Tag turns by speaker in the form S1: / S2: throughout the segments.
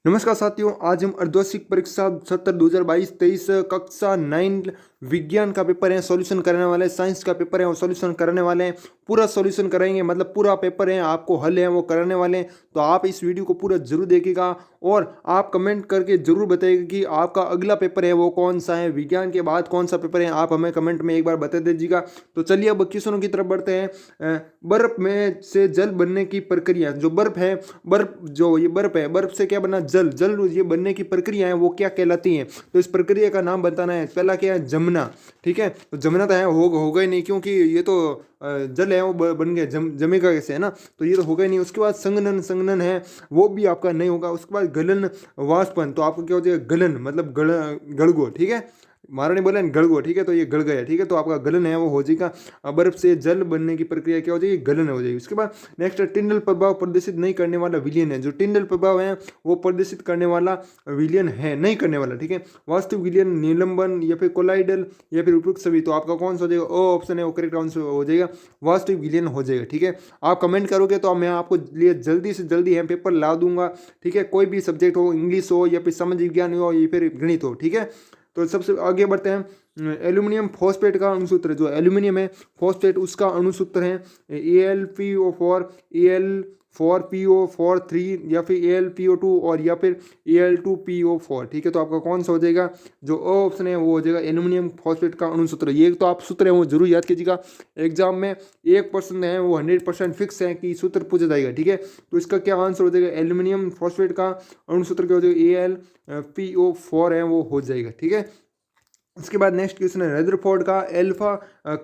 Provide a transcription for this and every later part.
S1: नमस्कार साथियों, आज हम अर्धवार्षिक परीक्षा सत्र 2022-23 कक्षा 9 विज्ञान का पेपर है, सॉल्यूशन करने वाले हैं। साइंस का पेपर है और सॉल्यूशन करने वाले हैं। पूरा सॉल्यूशन कराएंगे, मतलब पूरा पेपर है, आपको हल है वो कराने वाले हैं। तो आप इस वीडियो को पूरा जरूर देखिएगा और आप कमेंट करके जरूर बताइएगा कि आपका अगला पेपर है वो कौन सा है, विज्ञान के बाद कौन सा पेपर है, आप हमें कमेंट में एक बार बता दीजिएगा। तो चलिए अब क्वेश्चनों की तरफ बढ़ते हैं। बर्फ में से जल बनने की प्रक्रिया, जो बर्फ है, ये बर्फ है, बर्फ से क्या बना, जल। जल ये बनने की प्रक्रिया है वो क्या कहलाती है, तो इस प्रक्रिया का नाम बताना है। पहला क्या है, जमना। ठीक है, तो जमना तो है, होगा ही नहीं, क्योंकि ये तो जल है वो बन गया, जमेगा कैसे, है ना, तो ये तो होगा ही नहीं। उसके बाद संघनन, संघनन है वो भी आपका नहीं होगा। उसके बाद गलन, वाष्पन, तो आपको क्या हो जाएगा, गलन मतलब गड़गो। ठीक है, महाराज ने बोला गड़गो, ठीक है, तो ये गड़ गया। ठीक है, तो आपका गलन है वो हो जाएगा। बर्फ से जल बनने की प्रक्रिया क्या हो जाएगी, गलन हो जाएगी। उसके बाद नेक्स्ट, टिंडल प्रभाव प्रदर्शित नहीं करने वाला विलियन है। जो टिंडल प्रभाव है वो प्रदर्शित करने वाला विलियन है, नहीं करने वाला। ठीक है, वास्तविक विलियन, निलंबन या फिर कोलाइडल या फिर उपयुक्त सभी, तो आपका कौन सा हो जाएगा, ओ ऑप्शन है वो करेक्ट आंसर हो जाएगा, वास्तविक विलियन हो जाएगा। ठीक है, आप कमेंट करोगे तो मैं आपको लिए जल्दी से जल्दी है पेपर ला दूंगा। ठीक है, कोई भी सब्जेक्ट हो, इंग्लिश हो या फिर समाज विज्ञान हो या फिर गणित हो। ठीक है, तो सबसे आगे बढ़ते हैं। एल्यूमिनियम फॉस्फेट का अणुसूत्र, जो एल्यूमिनियम है फॉस्फेट, उसका अणुसूत्र है AlPO4, Al4PO4 3 या फिर Al PO2 और या फिर Al2PO4। ठीक है, तो आपका कौन सा हो जाएगा, जो ऑप्शन है वो हो जाएगा एल्यूमिनियम फॉस्फेट का अणुसूत्र। ये तो आप सूत्र है वो जरूर याद कीजिएगा, एग्जाम में 1% है वो 100% फिक्स है कि सूत्र पूछा जाएगा। ठीक है, तो इसका क्या आंसर हो जाएगा, एल्यूमिनियम फॉस्फेट का अणुसूत्र क्या हो जाएगा, Al PO4 है वो हो जाएगा। ठीक है, उसके बाद नेक्स्ट क्वेश्चन है, रदरफोर्ड का एल्फा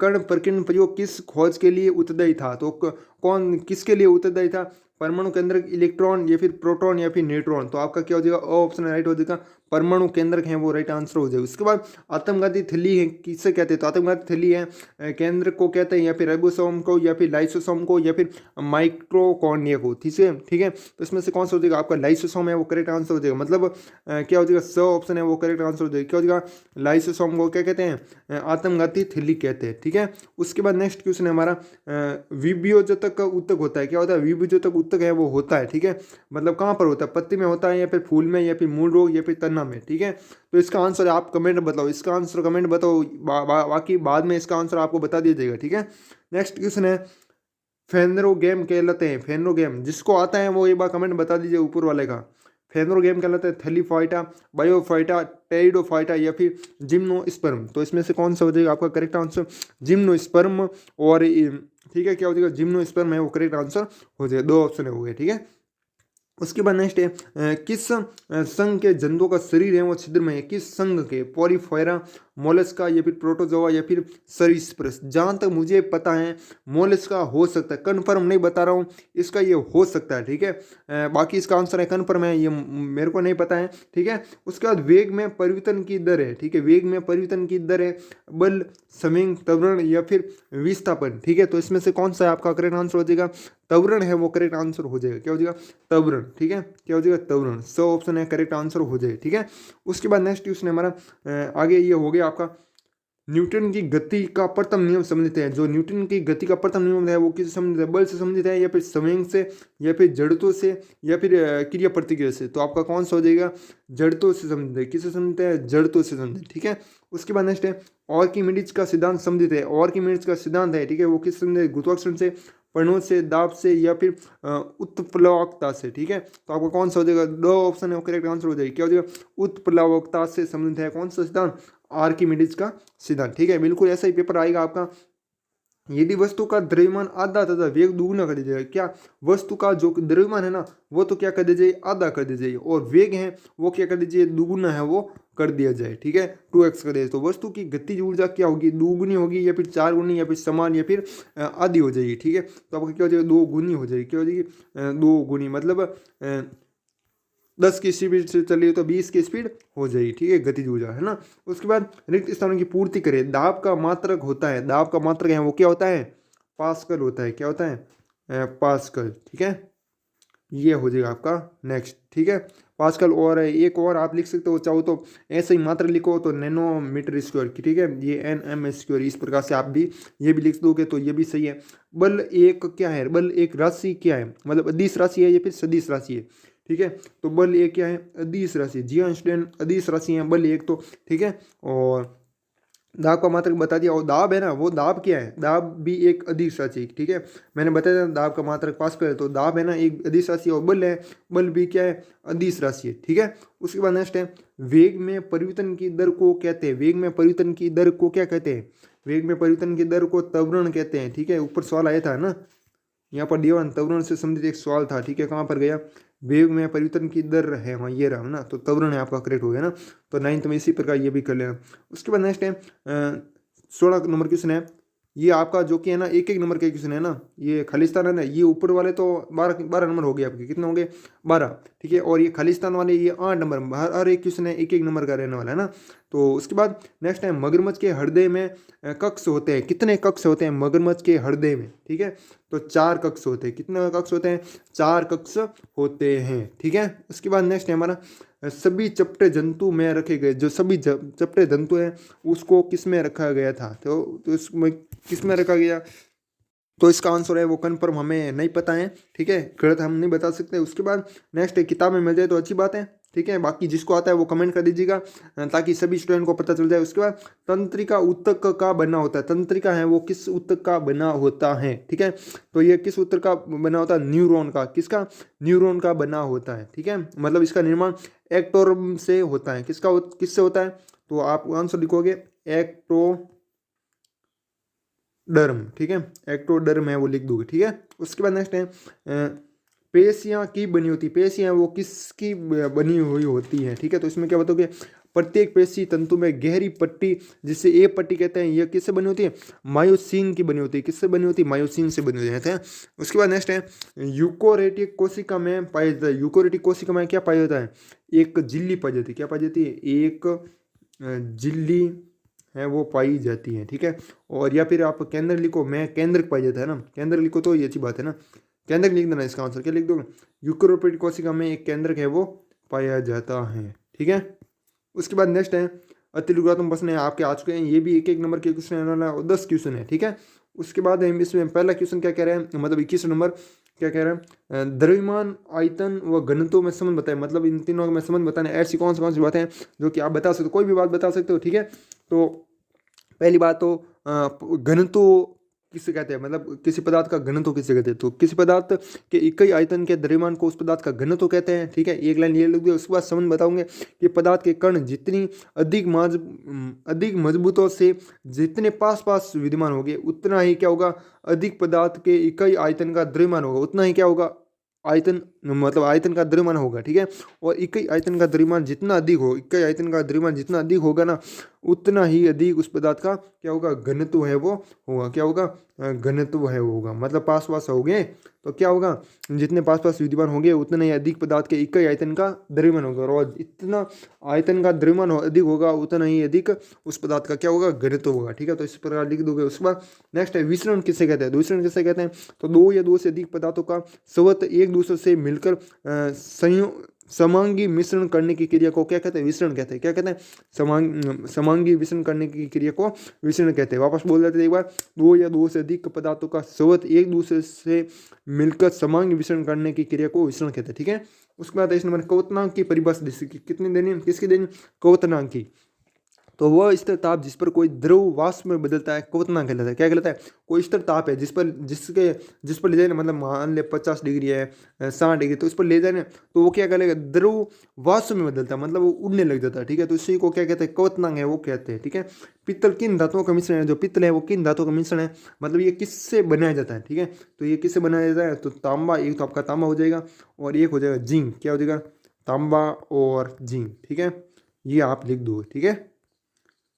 S1: कण प्रकीर्णन प्रयोग किस खोज के लिए उत्तरदायी था। तो कौन किसके लिए उत्तरदायी था, परमाणु केंद्रक, इलेक्ट्रॉन या फिर प्रोटॉन या फिर न्यूट्रॉन, तो आपका क्या हो जाएगा, ऑप्शन राइट हो जाएगा, परमाणु केंद्रक है वो राइट आंसर हो जाएगा। उसके बाद आत्मघाती थैली है किससे कहते हैं, तो आत्मघाती थैली है केंद्र को कहते हैं, या फिर राइबोसोम को या फिर लाइसोसोम को या फिर माइक्रोकॉन्ड्रिया को। ठीक है, ठीक है, तो इसमें से कौन सा हो जाएगा, आपका लाइसोसोम है वो करेक्ट आंसर हो जाएगा। मतलब क्या हो जाएगा, स ऑप्शन है वो करेक्ट आंसर हो जाएगा। क्या हो जाएगा, लाइसोसोम को क्या कहते हैं, आत्मघाती थैली कहते हैं। ठीक है, उसके बाद नेक्स्ट क्वेश्चन है हमारा, विभियोजतक उत्तक होता है, क्या होता है, विभियोजतक उत्तक है वो होता है। ठीक है, मतलब कहाँ पर होता है, पत्ती में होता है या फिर फूल में या फिर मूल रोग या फिर तना में। ठीक है, तो इसका आंसर आप कमेंट बताओ, इसका आंसर कमेंट बताओ, बाकी बाद में इसका आंसर आपको बता दिया जाएगा। ठीक है, नेक्स्ट क्वेश्चन है, फेनरोगेम कहलाते हैं, फेनरोगेम जिसको आता है वो एक बार कमेंट बता दीजिए ऊपर वाले का। फेनरोगेम कहलाता है थैलीफाइटा, बायोफाइटा, टेरिडोफाइटा या फिर जिम्नोस्पर्म, तो इसमें से कौन सा हो जाएगा आपका करेक्ट आंसर, जिम्नोस्पर्म। और ठीक है, क्या हो जाएगा, जिम्नोस्पर्म है वो करेक्ट आंसर हो जाएगा। दो ऑप्शन हो गए। ठीक है, उसके बाद नेक्स्ट है, किस संघ के जंतुओं का शरीर है वो छिद्रमय है, किस संघ के, पोरीफेरा, मोलस्का या फिर प्रोटोजोआ या फिर सरीसृप। जहाँ तक मुझे पता है मोलस्का हो सकता है, कन्फर्म नहीं बता रहा हूँ, इसका ये हो सकता है। ठीक है, बाकी इसका आंसर है कन्फर्म है, ये मेरे को नहीं पता है। ठीक है, उसके बाद वेग में परिवर्तन की दर है। ठीक है, वेग में परिवर्तन की दर है बल, समिंग, त्वरण या फिर विस्थापन। ठीक है, तो इसमें से कौन सा है आपका करेक्ट आंसर हो जाएगा, त्वरण है वो करेक्ट आंसर हो जाएगा। क्या हो जाएगा, त्वरण। ठीक है, क्या हो जाएगा, त्वरण। सो ऑप्शन है करेक्ट आंसर हो जाएगा। ठीक है, उसके बाद नेक्स्ट क्वेश्चन है हमारा, आगे ये हो गया आपका, न्यूटन की गति का प्रथम नियम समझते हैं। जो न्यूटन की गति का प्रथम नियम है वो किससे संबंधित है, बल से संबंधित है या फिर संवेग से या फिर जड़त्व से या फिर क्रिया प्रतिक्रिया से, तो आपका कौन सा हो जाएगा, जड़त्व से संबंधित है। किससे संबंधित है, जड़त्व से संबंधित। ठीक है, उसके बाद नेक्स्ट है, आर्किमिडीज का सिद्धांत संबंधित है। आर्किमिडीज का सिद्धांत है, ठीक है, वो किस संबंधित है, गुरुत्वाकर्षण से, पर्णों से, दाब से या फिर उत्प्लवकता से। ठीक है, तो आपका कौन सा हो जाएगा, दो ऑप्शन है वो करेक्ट आंसर हो जाएगा। क्या हो जाएगा, उत्प्लवकता से संबंधित है कौन सा सिद्धांत, आर्किमिडीज का सिद्धांत। ठीक है, बिल्कुल ऐसा ही पेपर आएगा आपका। यदि वस्तु का द्रव्यमान आधा तथा वेग दुगुना कर दीजिएगा, क्या वस्तु का जो द्रव्यमान है ना वो तो क्या कर दीजिए, आधा कर दीजिए, और वेग है वो क्या कर दीजिए, दुगुना है वो कर दिया जाए। ठीक है, 2x कर दीजिए, तो वस्तु की गतिज ऊर्जा क्या होगी, दुगुनी होगी या फिर 4 गुनी या फिर समान या फिर आधी हो जाएगी। ठीक है, तो आपको क्या हो जाएगा, 2 गुनी हो जाएगी। क्या हो जाएगी, 2 गुनी, मतलब 10 की स्पीड से चलिए तो 20 की स्पीड हो जाएगी। ठीक है, गतिज ऊर्जा, है ना। उसके बाद रिक्त स्थानों की पूर्ति करें, दाब का मात्रक होता है, दाब का मात्रक है वो क्या होता है, पास्कल होता है। क्या होता है, पास्कल। ठीक है, ये हो जाएगा आपका नेक्स्ट। ठीक है, पास्कल। और एक और आप लिख सकते हो, चाहो तो ऐसे ही मात्रा लिखो तो नैनोमीटर स्क्वायर की। ठीक है, ये NM स्क्वायर, इस प्रकार से आप भी ये भी लिख दोगे तो ये भी सही है। बल एक क्या है, बल एक राशि क्या है, मतलब अदिश राशि है या फिर सदिश राशि है। ठीक है। तो बल एक क्या है, अदिश राशि। जी हाँ स्टूडेंट, अदिश राशि है बल एक तो, ठीक है। और दाब का मात्रक बता दिया। और दाब है ना, वो दाब क्या है, दाब भी एक अदिश राशि, ठीक है। मैंने बताया था दाब का मात्रक पास्कल है, तो दाब है ना एक अदिश राशि, और बल है, बल भी क्या है, अदिश राशि है, ठीक है। उसके बाद नेक्स्ट है, वेग में परिवर्तन की दर को कहते हैं, वेग में परिवर्तन की दर को क्या कहते हैं, वेग में परिवर्तन की दर को त्वरण कहते हैं, ठीक है। ऊपर सवाल आया था ना, यहाँ पर दिया त्वरण से संबंधित एक सवाल था, ठीक है। कहाँ पर गया, वेग में परिवर्तन की दर है, हाँ ये रहा ना, तो त्वरण है आपका, करेक्ट हो गया ना। तो 9th में इसी प्रकार ये भी कर लेना। उसके बाद नेक्स्ट है 16 नंबर क्वेश्चन है, ये आपका जो कि है ना एक एक नंबर के क्वेश्चन है ना, ये खालिस्तान है ना, ये ऊपर वाले तो 12 नंबर हो गए आपके, कितने होंगे 12, ठीक है। और ये खालिस्तान वाले ये 8 नंबर, हर एक क्वेश्चन है एक एक नंबर का रहने वाला है ना। तो उसके बाद नेक्स्ट है, मगरमच्छ के हृदय में कक्ष होते हैं, कितने कक्ष होते हैं मगरमच्छ के हृदय में, ठीक है। तो 4 कक्ष होते हैं, कितने कक्ष होते हैं, 4 कक्ष होते हैं, ठीक है। उसके बाद नेक्स्ट है हमारा, सभी चपटे जंतु में रखे गए, जो सभी चपटे जंतु हैं उसको किस में रखा गया था, तो इसमें किस में रखा गया, तो इसका आंसर है वो कन्फर्म हमें नहीं पता है, ठीक है, गलत हम नहीं बता सकते। उसके बाद नेक्स्ट है, किताब में मिल जाए तो अच्छी बात है, ठीक है। बाकी जिसको आता है वो कमेंट कर दीजिएगा ताकि सभी स्टूडेंट को पता चल जाए। उसके बाद तंत्रिका ऊतक का बना होता है, तंत्रिका है वो किस ऊतक का बना होता है, ठीक है। तो ये किस ऊतक का बना होता है, न्यूरॉन का, किसका, न्यूरॉन का बना होता है, ठीक है। मतलब इसका निर्माण एक्टोडर्म से होता है, किससे होता है, तो आप आंसर लिखोगे एक्टोडर्म, ठीक है, एक्टोडर्म है वो लिख दोगे, ठीक है। उसके बाद नेक्स्ट है, पेशियाँ की बनी होती, पेशियाँ वो किसकी बनी हुई होती हैं, ठीक है। तो इसमें क्या बताओगे, प्रत्येक पेशी तंतु में गहरी पट्टी, जिसे ए पट्टी कहते हैं, यह किससे बनी होती है, मायोसिन की बनी होती है, किससे बनी होती है, मायोसिन से बनी होती है। उसके बाद नेक्स्ट है, यूकोरेटिक कोशिका में पाया जाता है, यूकोरेटिक कोशिका में क्या पाया जाता है, एक झिल्ली पाई जाती है, क्या पाई जाती है, एक झिल्ली है वो पाई जाती है, ठीक है। और या फिर आप केंद्र लिखो, मैं केंद्र पाई जाता है ना, केंद्र लिखो तो ये अच्छी बात है ना, केंद्र लिख देना, इसका आंसर क्या लिख दोगे, यूकोरोपेट कोशिका में एक केंद्रक है वो पाया जाता है, ठीक है। उसके बाद नेक्स्ट है, अतिलुगात्मक प्रश्न है आपके आ चुके हैं, ये भी एक एक नंबर के क्वेश्चन है और 10 क्वेश्चन है, ठीक है। उसके बाद इसमें पहला क्वेश्चन क्या कह रहे हैं, मतलब 21 नंबर क्या कह रहे हैं, द्रव्यमान आयतन व घनत्व में संबंध बताए, मतलब इन तीनों में संबंध बताने, ऐसी कौन सी बातें हैं जो कि आप बता सकते हो, कोई भी बात बता सकते हो, ठीक है। तो पहली बात तो घनत्व किसे कहते हैं, मतलब किसी पदार्थ का घनत्व किसे कहते हैं, तो किसी पदार्थ के इकाई आयतन के द्रव्यमान को उस पदार्थ का घनत्व कहते हैं, ठीक है। एक लाइन ये लिख दिया। उसके बाद संबंध बताऊंगे कि पदार्थ के कण जितनी अधिक मजबूतों से जितने पास पास विद्यमान होंगे उतना ही क्या होगा, अधिक पदार्थ के इकाई आयतन का द्रव्यमान होगा, उतना ही क्या होगा, आयतन, मतलब आयतन का द्रव्यमान होगा, ठीक है। और इकाई आयतन का द्रव्यमान जितना अधिक हो, इकाई आयतन का द्रव्यमान जितना अधिक होगा ना, उतना ही अधिक उस पदार्थ का क्या होगा, घनत्व है वो होगा, क्या होगा, घनत्व है वो होगा। मतलब पास पास हो गए तो क्या होगा, जितने पास पास विद्यमान होंगे उतना ही अधिक पदार्थ के इकाई आयतन का द्रव्यमान होगा, और इतना आयतन का द्रव्यमान अधिक होगा उतना ही अधिक उस पदार्थ का क्या होगा, घनत्व होगा, ठीक है। तो इस प्रकार लिख दोगे। उसके बाद नेक्स्ट है, विसरण किसे कहते हैं, विसरण किसे कहते हैं, तो दो या दो से अधिक पदार्थों का स्वत एक दूसरे से मिलकर समांगी मिश्रण करने की क्रिया को क्या कहते हैं, विसरण कहते हैं, क्या कहते हैं, समांगी मिश्रण करने की क्रिया को विसरण कहते हैं। वापस बोल देते हैं एक बार, दो या दो से अधिक पदार्थों का स्वत एक दूसरे से मिलकर समांगी मिश्रण करने की क्रिया को विसरण कहते हैं, ठीक है। उसके बाद 23 नंबर, क्वथनांक की परिभाषा कितनी देनी है, किसकी देनी, क्वथनांक की। तो वह स्थिर ताप जिस पर कोई द्रव वाष्प में बदलता है क्वथनांक कहलाता है, क्या कहलाता है, कोई स्थिर ताप है जिस पर ले जाए ना, मतलब मान ले 50 डिग्री है, 60 डिग्री, तो इस पर ले जाए ना तो वो क्या करेगा, द्रव वाष्प में बदलता है, मतलब वो उड़ने लग जाता है, ठीक है। तो इसी को क्या कहते हैं, क्वथनांक है वो कहते हैं, ठीक है। पित्तल किन धातुओं का मिश्रण है, जो पित्तल है वो किन धातुओं का मिश्रण है, मतलब ये किससे बनाया जाता है, ठीक है। तो ये किससे बनाया जाता है, तो तांबा, एक तो आपका तांबा हो जाएगा और एक हो जाएगा जिंक, क्या हो जाएगा, तांबा और जिंक, ठीक है। ये आप लिख दो, ठीक है।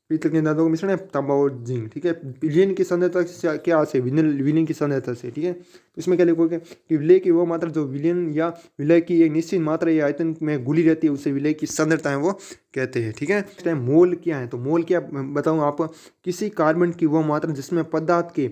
S1: पीतल के धातुओं का मिश्रण है तांबा और जिंक, ठीक है। विलयन की सांद्रता से क्या से, विलयन की सांद्रता से, ठीक है। तो इसमें क्या लिखोगे कि विलय की वो मात्रा जो विलयन या विलय की एक निश्चित मात्रा या आयतन में घुली रहती है उसे विलय की सांद्रता है वो कहते हैं, ठीक है। इस टाइम मोल क्या है, तो मोल क्या बताऊँ आप, किसी कार्बन की वो मात्रा जिसमें पदार्थ के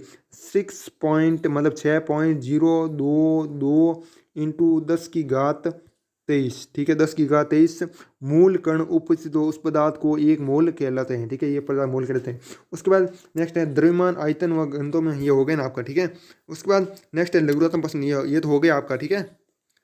S1: 6.022 इंटू 10⁻23, ठीक है, 10⁻23 मूल कण उपस्थित हो उस पदार्थ को एक मोल कहलाते हैं, ठीक है। ये पदार्थ मोल कहलाते हैं। उसके बाद नेक्स्ट है द्रव्यमान आयतन व घनत्व में, ये हो गया ना आपका, ठीक है। उसके बाद नेक्स्ट है लघुत्तम प्रश्न, ये तो हो गया आपका, ठीक है।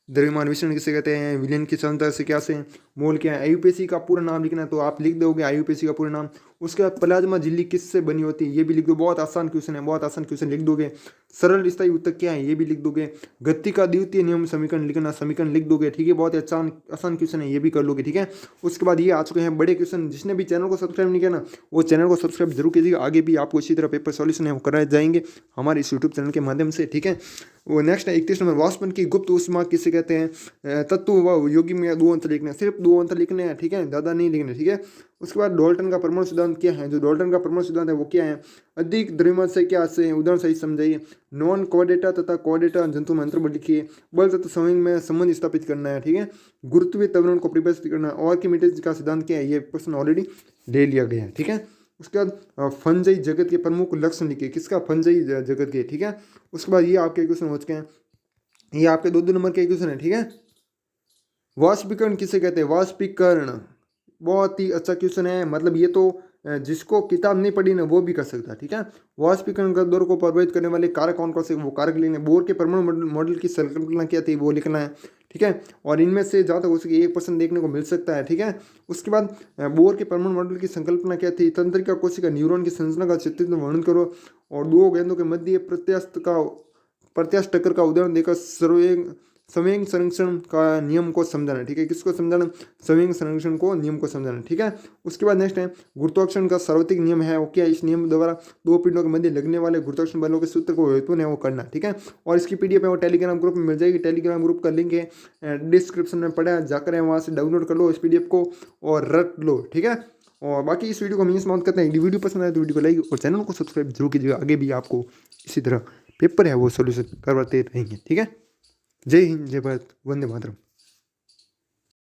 S1: द्रव्यमान विसरण किसे कहते हैं, विलयन की क्षमता से क्या से, मोल क्या है। आईयूपीएसी का पूरा नाम लिखना है तो आप लिख दोगे आईयूपीएसी का पूरा नाम। उसके बाद प्लाज्मा झिल्ली किससे बनी होती है ये भी लिख दो, बहुत आसान क्वेश्चन है, बहुत आसान क्वेश्चन लिख दोगे। सरल स्थायी ऊतक क्या है ये भी लिख दोगे। गति का द्वितीय नियम समीकरण लिखना, समीकरण लिख दोगे, ठीक है, बहुत ही आसान आसान क्वेश्चन है, ये भी कर लोगे, ठीक है। उसके बाद ये आ चुके हैं बड़े क्वेश्चन। जिसने भी चैनल को सब्सक्राइब नहीं किया ना वो चैनल को सब्सक्राइब जरूर कीजिएगा, आगे भी आपको इसी तरह पेपर सॉल्यूशन है वो कराए जाएंगे हमारे इस यूट्यूब चैनल के माध्यम से, ठीक है। वो नेक्स्ट है 31 नंबर, वाष्पन की गुप्त ऊष्मा किसे कहते हैं, तत्व व योगी में 2 अंतर लिखने हैं, सिर्फ 2 अंतर लिखने हैं, ठीक है, ज़्यादा नहीं लिखने, ठीक है। उसके बाद डाल्टन का परमाणु सिद्धांत क्या है, जो डाल्टन का परमाणु सिद्धांत है वो क्या है, अधिक द्रव्यमान से क्या से, उदाहरण सही समझाइए। नॉन कोऑर्डिनेटा तथा कोऑर्डिनेटा जंतु में अंतर बल लिखिए। बल तत्व संवेग में संबंध स्थापित करना है, ठीक है। गुरुत्वीय त्वरण को परिभाषित करना है। और आर्किमिडीज का सिद्धांत क्या है, ये प्रश्न ऑलरेडी ले लिया गया है, ठीक है। उसके बाद फंजाई जगत के प्रमुख लक्षण लिखिए, किसका, फंजाई जगत के, ठीक है। उसके बाद ये आपके क्वेश्चन हो चुके हैं, ये आपके 2 नंबर के क्वेश्चन है, ठीक है। वाष्पीकरण किसे कहते हैं, वाष्पीकरण बहुत ही अच्छा क्वेश्चन है, मतलब ये तो जिसको किताब नहीं पढ़ी ना वो भी कर सकता है, ठीक है। वाष्पीकरण का दौर को प्रभावित करने वाले कारक कौन कौन से, वो कारक लिखने। बोर के परमाणु मॉडल की संकल्पना क्या थी वो लिखना है, ठीक है। और इनमें से जहाँ तक हो सके 1% देखने को मिल सकता है, ठीक है। उसके बाद बोर के परमाणु मॉडल की संकल्पना क्या थी, तंत्रिका कोशिका न्यूरॉन की संरचना का चित्रित वर्णन करो और 2 गेंदों के मध्य प्रत्यास्थ टक्कर का उदाहरण देकर संवेग संरक्षण का नियम को समझाना, ठीक है। किसको समझाना, संवेग संरक्षण को नियम को समझाना, ठीक है। उसके बाद नेक्स्ट है गुरुत्वाकर्षण का सार्वत्रिक नियम है वो क्या, इस नियम द्वारा 2 पिंडों के मध्य लगने वाले गुरुत्वाकर्षण बलों के सूत्र को हेतुन है वो करना, ठीक है। और इसकी पीडीएफ है वो टेलीग्राम ग्रुप में मिल जाएगी, टेलीग्राम ग्रुप का लिंक है डिस्क्रिप्शन में पड़ा है, जाकर वहाँ से डाउनलोड कर लो इस पीडीएफ को और रट लो, ठीक है। और बाकी इस वीडियो को हम यहीं समाप्त करते हैं। यदि वीडियो पसंद आए तो वीडियो को लाइक और चैनल को सब्सक्राइब जरूर कीजिएगा, आगे भी आपको इसी तरह पेपर है वो सोल्यूशन करवाते रहेंगे, ठीक है। जय हिंद, जय भारत, वंदे मातरम।